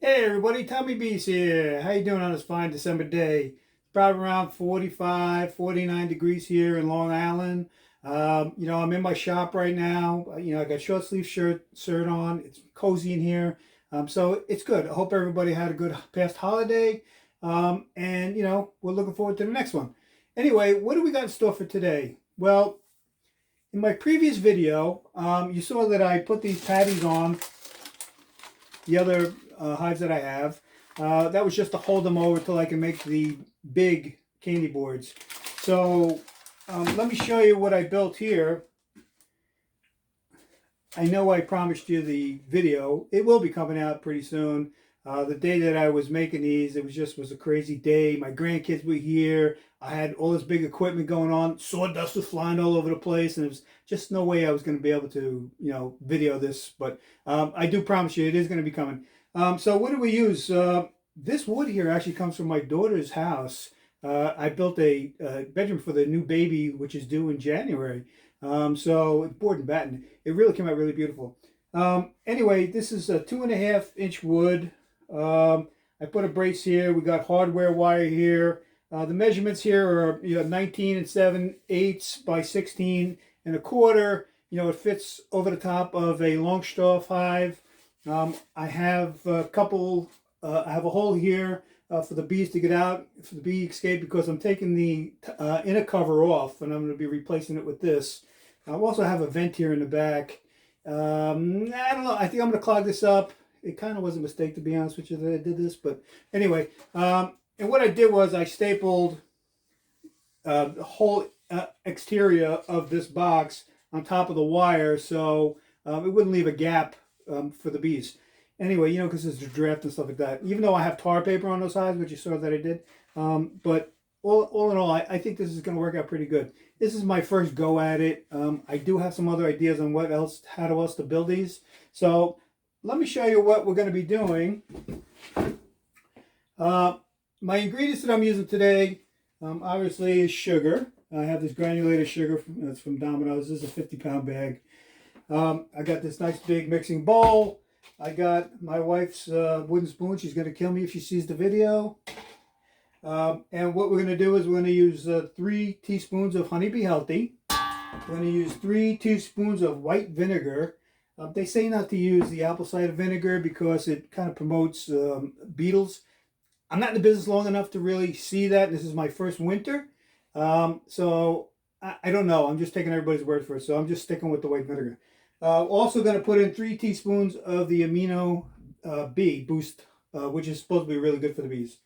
Hey everybody, Tommy Beez here. How you doing on this fine December day? It's probably around 45, 49 degrees here in Long Island. I'm in my shop right now. I got short sleeve shirt on. It's cozy in here. So it's good. I hope everybody had a good past holiday. We're looking forward to the next one. Anyway, what do we got in store for today? Well, in my previous video, you saw that I put these patties on the other hives that I have. That was just to hold them over till I can make the big candy boards. So let me show you what I built here. I know I promised you the video. It will be coming out pretty soon. The day that I was making these, it was a crazy day. My grandkids were here. I had all this big equipment going on. Sawdust was flying all over the place, and there was just no way I was going to be able to, video this. But I do promise you, it is going to be coming. So what do we use? This wood here actually comes from my daughter's house. I built a bedroom for the new baby, which is due in January. So it's board and batten. It really came out really beautiful. Anyway, this is a 2.5-inch wood. I put a brace here. We got hardware wire here. The measurements here are 19 7/8 by 16 1/4. It fits over the top of a Longtime hive. I have a couple. I have a hole here for the bees to get out for the bee escape because I'm taking the inner cover off and I'm going to be replacing it with this. I also have a vent here in the back. I don't know. I think I'm going to clog this up. It kind of was a mistake, to be honest with you, that I did this. But anyway, and what I did was I stapled the whole exterior of this box on top of the wire so it wouldn't leave a gap for the bees. Anyway, because it's a draft and stuff like that. Even though I have tar paper on those hives, which you saw that I did. But all in all, I think this is going to work out pretty good. This is my first go at it. I do have some other ideas on how else to build these. So let me show you what we're going to be doing. My ingredients that I'm using today, obviously, is sugar. I have this granulated sugar that's from Domino's. This is a 50-pound bag. I got this nice big mixing bowl. I got my wife's wooden spoon. She's going to kill me if she sees the video. And what we're going to do is we're going to use 3 teaspoons of Honey Bee Healthy. We're going to use 3 teaspoons of white vinegar. They say not to use the apple cider vinegar because it kind of promotes beetles. I'm not in the business long enough to really see that. This is my first winter. So I don't know. I'm just taking everybody's word for it. So I'm just sticking with the white vinegar. Also going to put in 3 teaspoons of the Amino Bee Boost, which is supposed to be really good for the bees.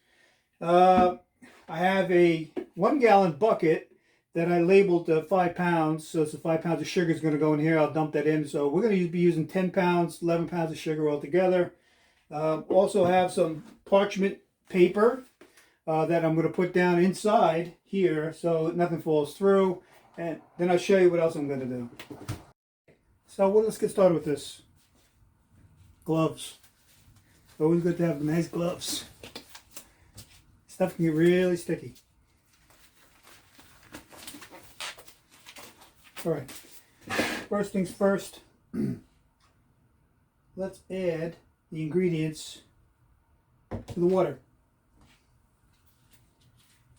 I have a 1-gallon bucket that I labeled 5 pounds. So it's 5 pounds of sugar is going to go in here. I'll dump that in. So we're going to be using 10 pounds, 11 pounds of sugar altogether. Also have some parchment paper that I'm going to put down inside here so nothing falls through. And then I'll show you what else I'm going to do. So let's get started with this. Gloves. Always good to have nice gloves. Stuff can get really sticky. All right. First things first. Let's add the ingredients to the water.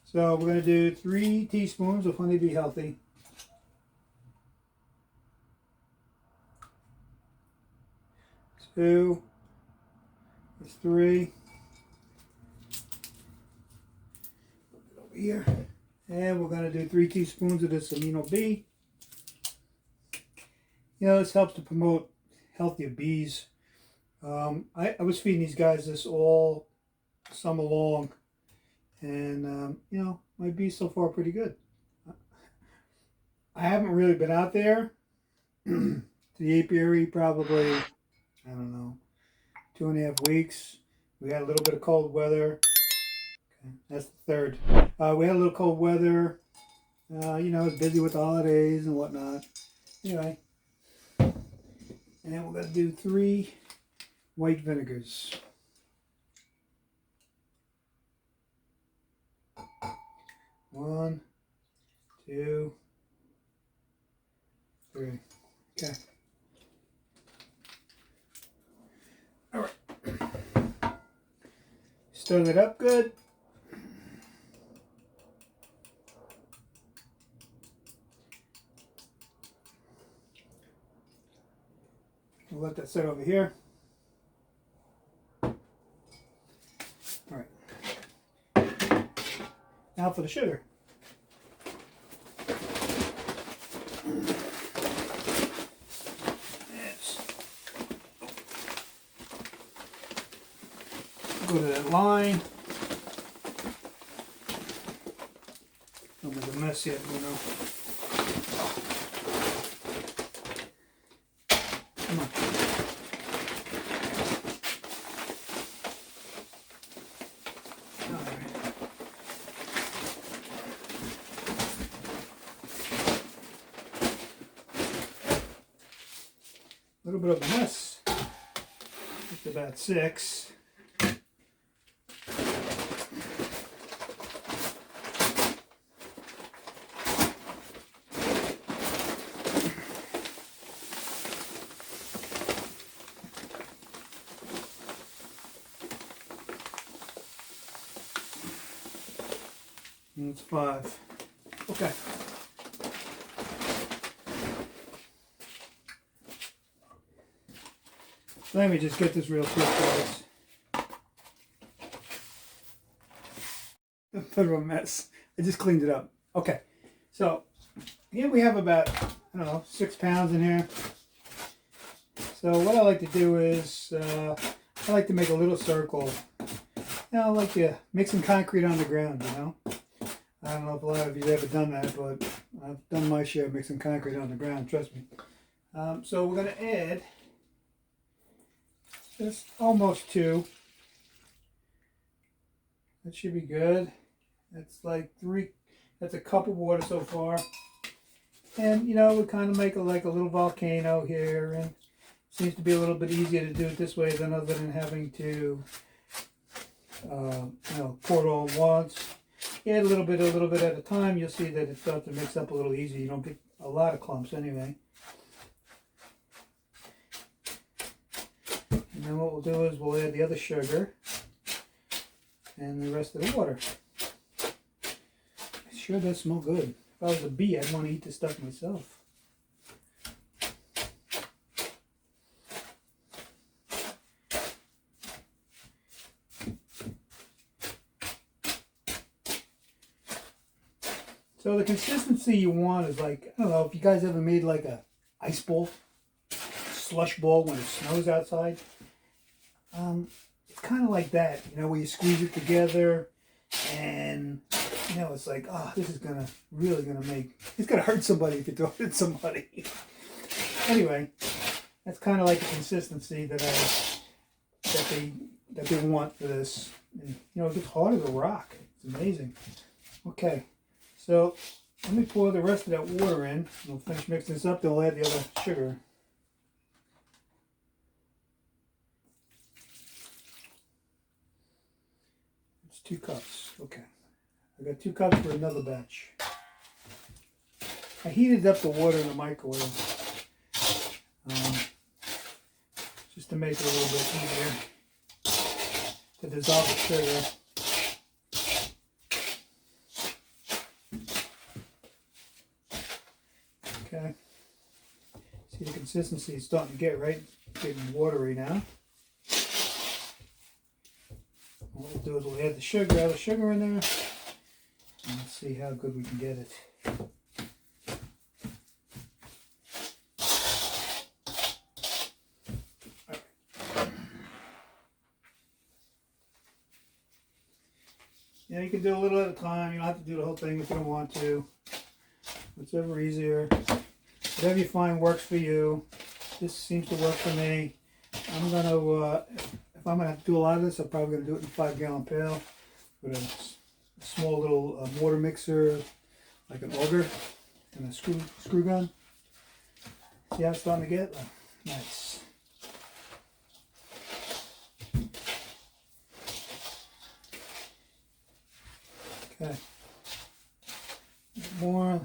So we're going to do 3 teaspoons of Honey Bee Healthy. 2, that's 3. Put it over here. And we're going to do 3 teaspoons of this Amino Bee. This helps to promote healthier bees. I was feeding these guys this all summer long. And, my bees so far are pretty good. I haven't really been out there to the apiary probably, I don't know, 2.5 weeks. We had a little bit of cold weather. Okay, that's the third. We had a little cold weather. I was busy with the holidays and whatnot. Anyway. And we're going to do 3 white vinegars. 1, 2, 3. Okay. All right. Stir that up good. We'll let that sit over here. All right. Now for the sugar. Go to that line. Don't make a mess yet, Bruno. Come on. All right. A little bit of a mess. Just about 6. It's 5. Okay. Let me just get this real quick, guys. A bit of a mess. I just cleaned it up. Okay. So here we have about, I don't know, 6 pounds in here. So what I like to do is, I like to make a little circle. You know, I like to mix some concrete on the ground, you know. I don't know if a lot of you have ever done that, but I've done my share of mixing concrete on the ground, trust me. So we're going to add just almost 2. That should be good. That's like 3, that's a cup of water so far. And, you know, we kind of make it like a little volcano here, and it seems to be a little bit easier to do it this way than other than having to, you know, pour it all at once. Add a little bit at a time. You'll see that it starts to mix up a little easier. You don't get a lot of clumps anyway. And then what we'll do is we'll add the other sugar and the rest of the water. It sure does smell good. If I was a bee, I'd want to eat this stuff myself. So the consistency you want is like, I don't know if you guys ever made like a ice ball, slush ball when it snows outside. It's kind of like that, you know, where you squeeze it together and, you know, it's like, oh, this is really gonna make, it's gonna hurt somebody if you throw it at somebody. Anyway, that's kind of like the consistency that they want for this. And, you know, it gets hard as a rock. It's amazing. Okay. So let me pour the rest of that water in. We'll finish mixing this up, then we'll add the other sugar. It's 2 cups. Okay. I got 2 cups for another batch. I heated up the water in the microwave just to make it a little bit easier to dissolve the sugar. Okay. See the consistency is starting to get right. It's getting watery now. What we'll do is we'll add the other sugar in there, and let's see how good we can get it. Yeah, you can do a little at a time. You don't have to do the whole thing if you don't want to. Whichever easier. Whatever you find works for you. This seems to work for me. I'm going to, if I'm going to have to do a lot of this, I'm probably going to do it in a 5-gallon pail with a small little mortar mixer, like an auger, and a screw gun. See how it's starting to get? Nice. Okay. More.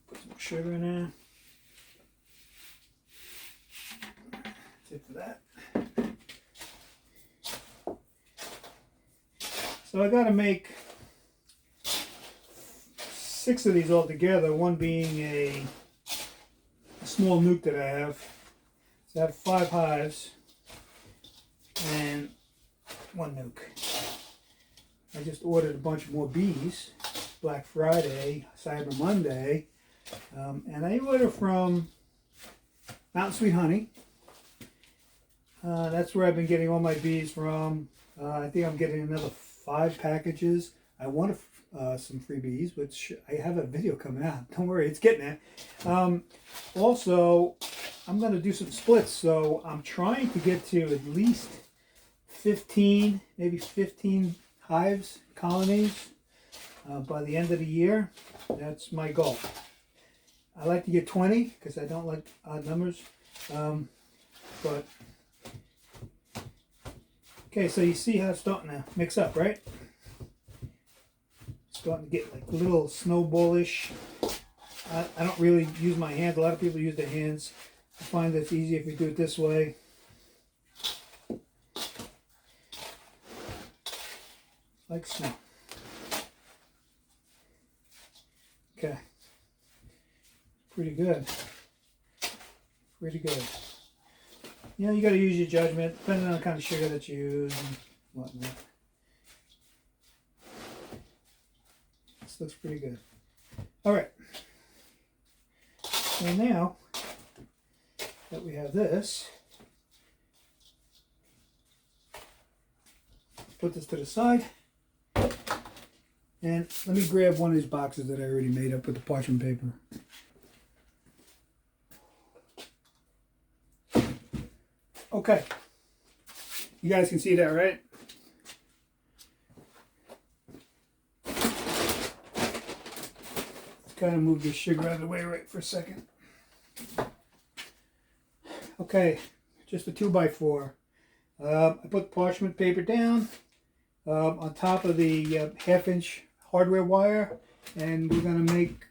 Put some sugar in there. That's it for that. So I got to make 6 of these all together, one being a small nuke that I have. So I have 5 hives and 1 nuke. I just ordered a bunch more bees, Black Friday, Cyber Monday, and I order from Mountain Sweet Honey. That's where I've been getting all my bees from. I think I'm getting another 5 packages. I want some freebies, which I have a video coming out. Don't worry, it's getting there. Also, I'm going to do some splits, so I'm trying to get to at least 15, maybe 15 hives, colonies by the end of the year. That's my goal. I like to get 20 because I don't like odd numbers. But okay, so you see how it's starting to mix up, right? Starting to get like little snowballish. I don't really use my hands. A lot of people use their hands. I find that it's easier if we do it this way. Like snow. Okay. Pretty good. Pretty good. You know, you got to use your judgment, depending on the kind of sugar that you use and whatnot. This looks pretty good. All right. So now that we have this, put this to the side. And let me grab one of these boxes that I already made up with the parchment paper. Okay. You guys can see that, right? Let's kind of move this sugar out of the way right for a second. Okay, just a 2x4. I put parchment paper down on top of the 1/2-inch hardware wire, and we're going to make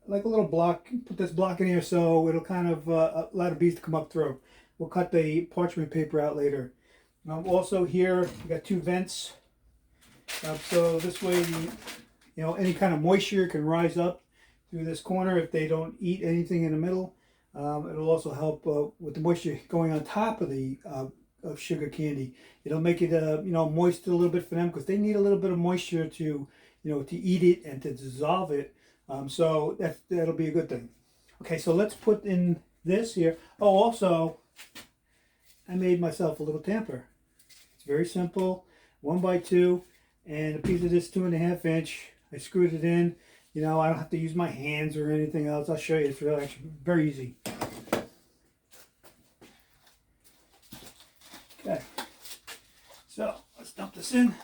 like a little block, put this block in here so it'll kind of allow the bees to come up through. We'll cut the parchment paper out later. Also here, we got 2 vents. So this way, you know, any kind of moisture can rise up through this corner if they don't eat anything in the middle. It'll also help with the moisture going on top of the of sugar candy. It'll make it you know, moist a little bit for them because they need a little bit of moisture to, you know, to eat it and to dissolve it. So that'll be a good thing. Okay, so let's put in this here. Oh, also, I made myself a little tamper. It's very simple, 1x2, and a piece of this 2.5-inch. I screwed it in. You know, I don't have to use my hands or anything else. I'll show you. It's really actually very easy. Okay, so let's dump this in.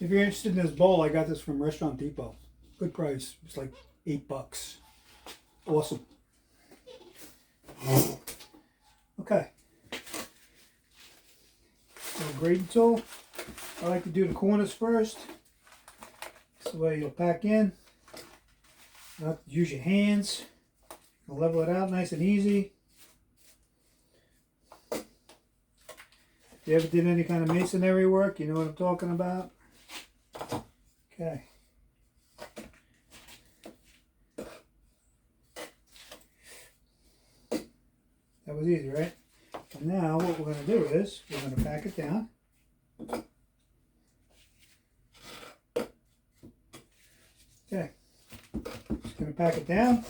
If you're interested in this bowl, I got this from Restaurant Depot. Good price. It's like $8. Awesome. Okay. So grading tool. I like to do the corners first. That's the way you'll pack in. You have to use your hands. You'll level it out nice and easy. If you ever did any kind of masonry work, you know what I'm talking about. Okay. That was easy, right? And now what we're going to do is we're going to pack it down. Okay. Just going to pack it down.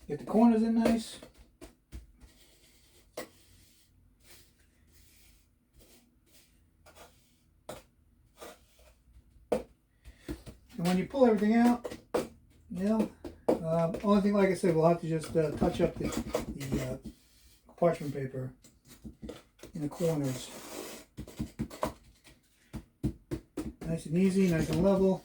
Get the corners in nice. And when you pull everything out, you know, only thing, like I said, we'll have to just touch up the parchment paper. in the corners. Nice and easy, nice and level.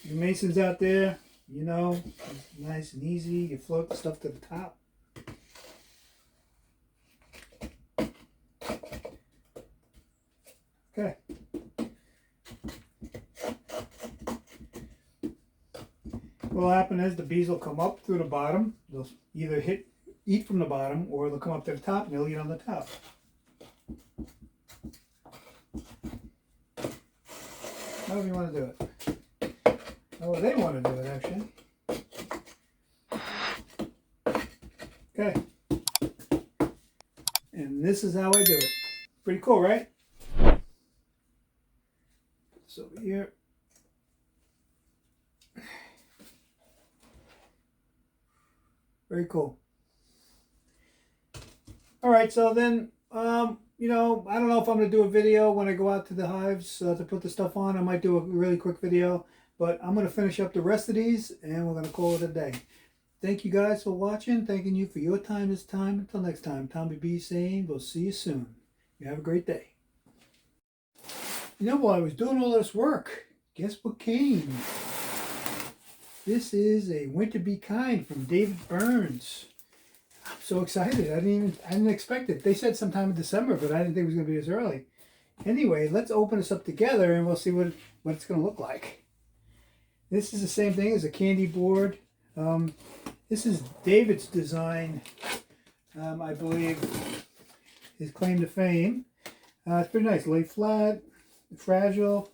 The masons out there, you know, it's nice and easy. You float the stuff to the top. Okay. What will happen is the bees will come up through the bottom. They'll either eat from the bottom, or they'll come up to the top and they'll eat on the top. However you want to do it. Oh, they want to do it, actually. Okay. And this is how I do it. Pretty cool, right? Put this over here. Very cool. All right, so then, you know, I don't know if I'm going to do a video when I go out to the hives to put the stuff on. I might do a really quick video. But I'm going to finish up the rest of these, and we're going to call it a day. Thank you guys for watching. Thanking you for your time this time. Until next time, Tommy B saying we'll see you soon. You have a great day. You know, while I was doing all this work, guess what came? This is a Winter Be Kind from David Burns. I'm so excited. I didn't expect it. They said sometime in December, but I didn't think it was going to be this early. Anyway, let's open this up together, and we'll see what it's going to look like. This is the same thing as a candy board. This is David's design, I believe, his claim to fame. It's pretty nice. Lay flat, fragile,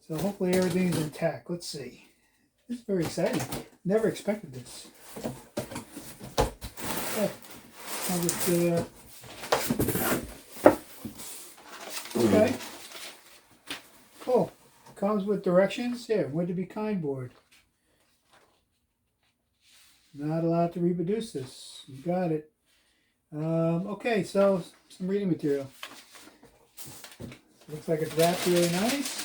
so hopefully everything's intact. Let's see. This is very exciting. Never expected this. Okay. Cool. Comes with directions here. When to be kind board. Not allowed to reproduce this. You got it. Okay, so some reading material. Looks like it's wrapped really nice.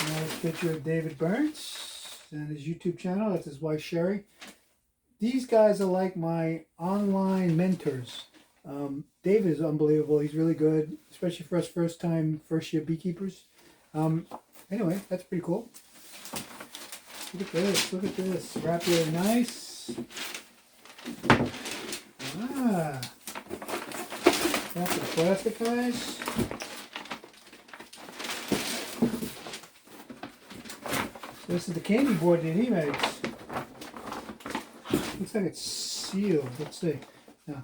Nice picture of David Burns and his YouTube channel. That's his wife Sherry. These guys are like my online mentors. David is unbelievable. He's really good, especially for us first year beekeepers. Anyway, that's pretty cool. Look at this. Look at this. Wrapped really nice. Ah. That's the plastic, guys. So this is the candy board that he makes. Looks like it's sealed. Let's see. No.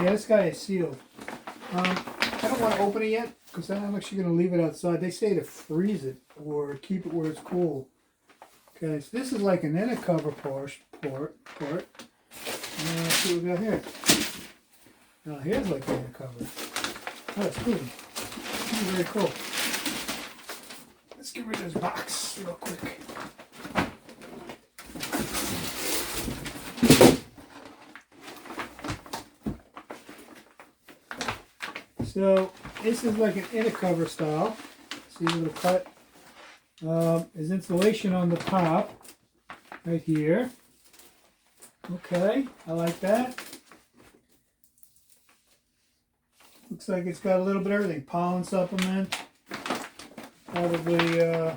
Yeah, this guy is sealed. I don't want to open it yet because I'm actually going to leave it outside. They say to freeze it or keep it where it's cool. Okay, so this is like an inner cover port. Let's see what we got here. Now here's like the inner cover. Oh, that's cool. This is very cool. Let's get rid of this box real quick. So this is like an inner cover style. See a little cut. There's insulation on the top right here. Okay, I like that. Looks like it's got a little bit of everything. Pollen supplement. Probably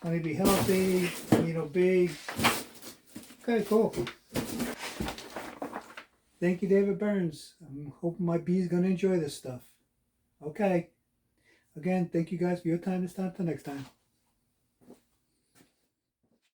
honeybee healthy, amino bee. Okay, cool. Thank you, David Burns. I'm hoping my bee's going to enjoy this stuff. Okay. Again, thank you guys for your time this time. Till next time.